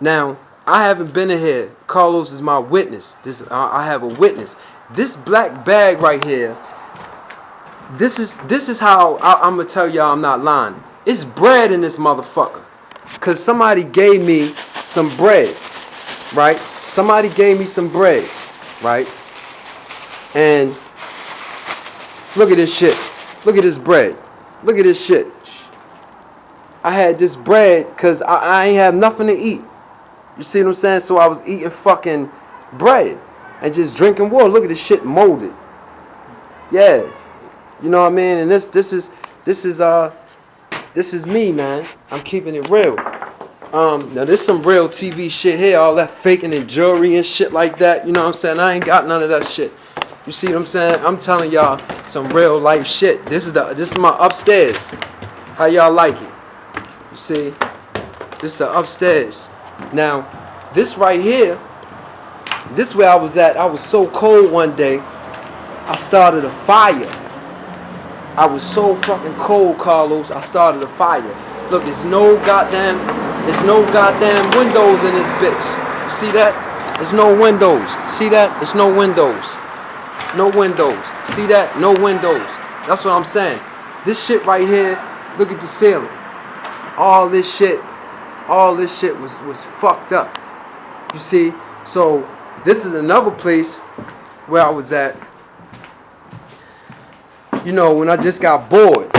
Now, I haven't been in here. Carlos is my witness. I have a witness. This black bag right here. This is how I'm gonna tell y'all I'm not lying. It's bread in this motherfucker. Cause somebody gave me some bread, right? Somebody gave me some bread, right? And look at this shit. Look at this bread. Look at this shit. I had this bread because I ain't have nothing to eat. You see what I'm saying? So I was eating fucking bread and just drinking water. Look at this shit molded. Yeah. You know what I mean? And this is me, man. I'm keeping it real. Now this some real TV shit here. All that faking and jewelry and shit like that. You know what I'm saying? I ain't got none of that shit. You see what I'm saying? I'm telling y'all some real life shit. This is my upstairs. How y'all like it? You see? This is the upstairs. Now, this right here, this where I was at. I was so cold one day, I started a fire. I was so fucking cold, Carlos. I started a fire. Look, there's no goddamn windows in this bitch. You see that? There's no windows. See that? There's no windows. No windows. See that? No windows. That's what I'm saying. This shit right here, look at the ceiling. All this shit was fucked up. You see? So this is another place where I was at. You know, when I just got bored.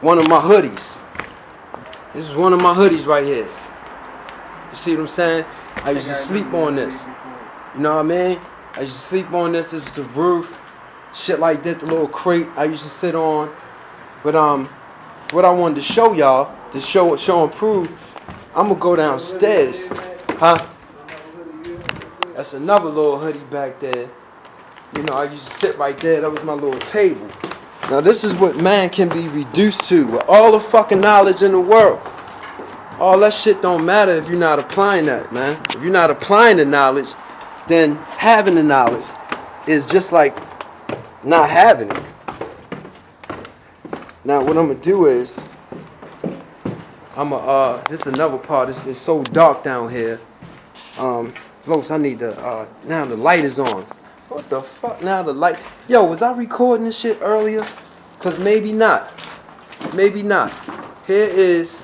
One of my hoodies. This is one of my hoodies right here. You see what I'm saying? I used to sleep on this. You know what I mean? I used to sleep on this. This was the roof. Shit like that, the little crate I used to sit on. But what I wanted to show y'all, to show and prove, I'm gonna go downstairs. Huh? That's another little hoodie back there. You know, I used to sit right there. That was my little table. Now this is what man can be reduced to with all the fucking knowledge in the world. All that shit don't matter if you're not applying that, man. If you're not applying the knowledge, then having the knowledge is just like not having it. Now what I'm gonna do is this is another part. It's so dark down here. Los, I need to now the light is on. What the fuck? Now the light. Yo, was I recording this shit earlier? Cause maybe not. Maybe not. Here is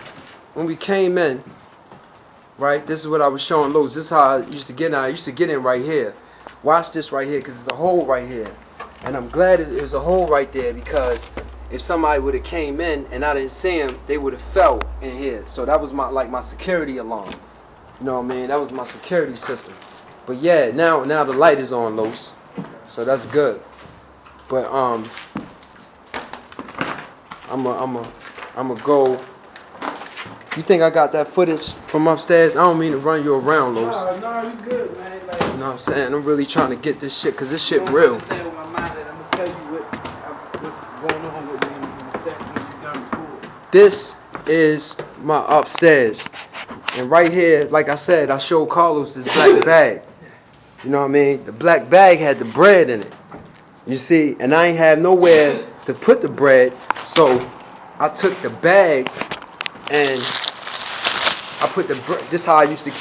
when we came in. Right? This is what I was showing Los. This is how I used to get in. I used to get in right here. Watch this right here, cause there's a hole right here. And I'm glad it was a hole right there, because if somebody would have came in and I didn't see him, they would have fell in here. So that was my security alarm. You know what I mean? That was my security system. But yeah, now the light is on, Los. So that's good. But I'ma go. You think I got that footage from upstairs? I don't mean to run you around, Los. No, you good, man. Like, you know what I'm saying? I'm really trying to get this shit, cause this shit real. I'm gonna tell you what's going on with me in a second when you done recording. This is my upstairs. And right here, like I said, I showed Carlos this black bag. You know what I mean? The black bag had the bread in it. You see? And I ain't have nowhere to put the bread. So I took the bag and I put the bread. This is how I used to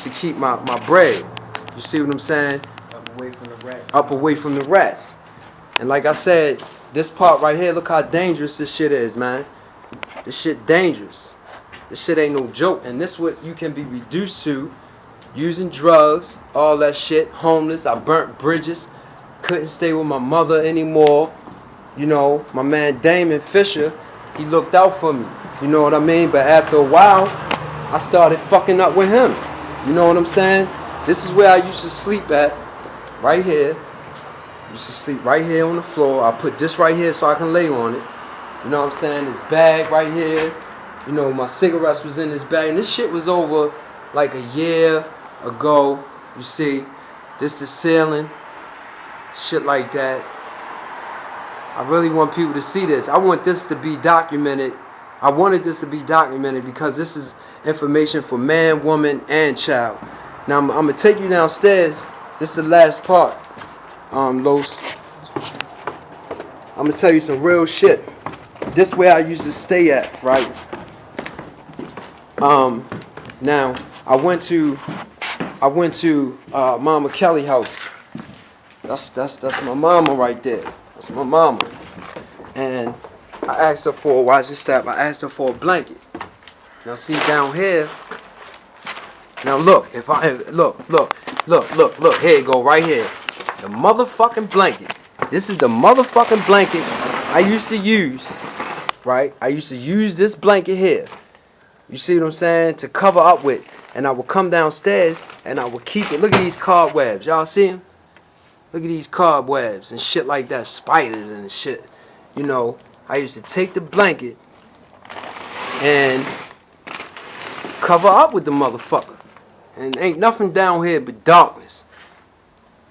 keep my bread. You see what I'm saying? Up away from the rats. Up away from the rats. And like I said, this part right here, look how dangerous this shit is, man. This shit dangerous. This shit ain't no joke. And this what you can be reduced to. Using drugs, all that shit, homeless. I burnt bridges, couldn't stay with my mother anymore. You know, my man Damon Fisher, he looked out for me. You know what I mean? But after a while, I started fucking up with him. You know what I'm saying? This is where I used to sleep at, right here. Used to sleep right here on the floor. I put this right here so I can lay on it. You know what I'm saying? This bag right here. You know, my cigarettes was in this bag. And this shit was over like a year ago. You see, this the ceiling, shit like that. I really want people to see this. I want this to be documented. I wanted this to be documented because this is information for man, woman, and child. Now I'm gonna take you downstairs. This is the last part, Los. I'm gonna tell you some real shit. This where I used to stay at, right? Now, I went to Mama Kelly house. That's my mama right there. That's my mama. And I asked her for, watch this step, I asked her for a blanket. Now see down here, now look, look, here you go, right here. The motherfucking blanket. This is the motherfucking blanket I used to use, right? I used to use this blanket here. You see what I'm saying? To cover up with. And I would come downstairs and I would keep it. Look at these cobwebs. Y'all see them? Look at these cobwebs and shit like that. Spiders and shit. You know, I used to take the blanket and cover up with the motherfucker. And ain't nothing down here but darkness.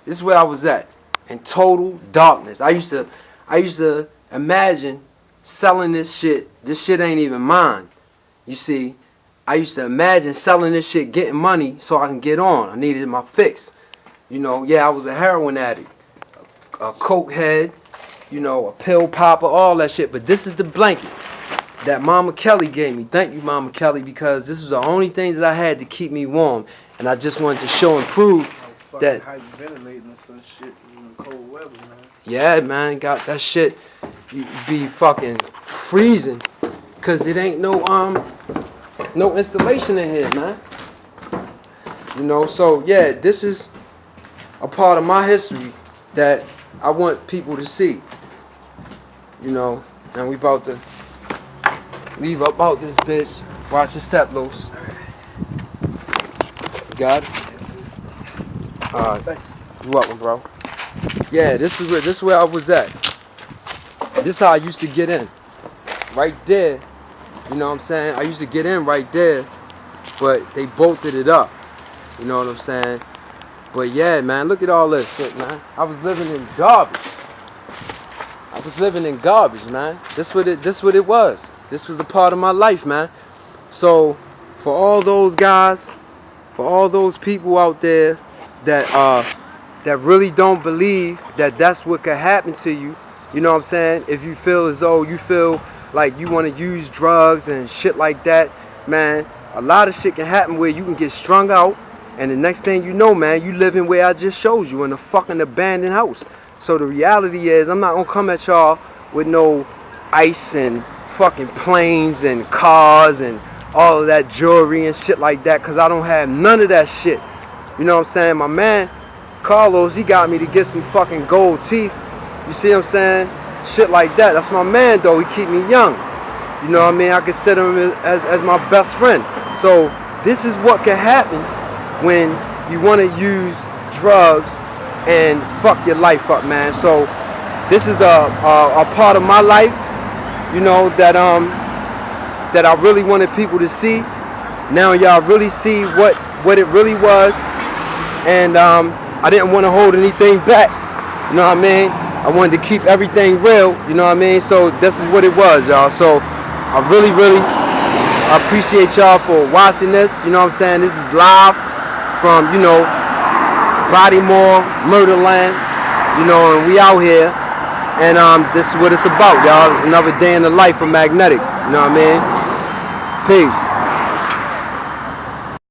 This is where I was at. In total darkness. I used to imagine selling this shit. This shit ain't even mine. You see, I used to imagine selling this shit, getting money so I can get on. I needed my fix. You know, yeah, I was a heroin addict, a coke head, you know, a pill popper, all that shit. But this is the blanket that Mama Kelly gave me. Thank you, Mama Kelly, because this was the only thing that I had to keep me warm. And I just wanted to show and prove that. How you ventilating and some shit in the cold weather, man. Yeah, man, got that shit. You be fucking freezing, cause it ain't no installation in here, man. You know, so yeah, this is a part of my history that I want people to see. You know, and we about to leave up out this bitch. Watch your step, Los. Got it? Alright. Thanks. You're welcome, bro. Yeah, this is where I was at. This is how I used to get in. Right there. You know what I'm saying? I used to get in right there, but they bolted it up. You know what I'm saying? But yeah, man, look at all this shit, man. I was living in garbage. Man. This what it was. This was a part of my life, man. So, for all those guys, for all those people out there that really don't believe that that's what could happen to you, you know what I'm saying? If you feel as though you feel like you want to use drugs and shit like that, man, a lot of shit can happen where you can get strung out, and the next thing you know, man, you living where I just showed you, in a fucking abandoned house. So the reality is, I'm not gonna come at y'all with no ice and fucking planes and cars and all of that jewelry and shit like that, cause I don't have none of that shit. You know what I'm saying? My man Carlos, he got me to get some fucking gold teeth. You see what I'm saying? Shit like that. That's my man though. He keep me young. You know what I mean? I consider him as my best friend. So this is what can happen when you want to use drugs and fuck your life up, man. So this is a part of my life, you know, that I really wanted people to see. Now y'all really see what it really was, and I didn't want to hold anything back. You know what I mean? I wanted to keep everything real. You know what I mean? So this is what it was, y'all. So I really appreciate y'all for watching this. You know what I'm saying? This is live from, you know, Bodymore, Murderland. You know, and we out here. And this is what it's about, y'all. It's another day in the life of Magnetic. You know what I mean? Peace.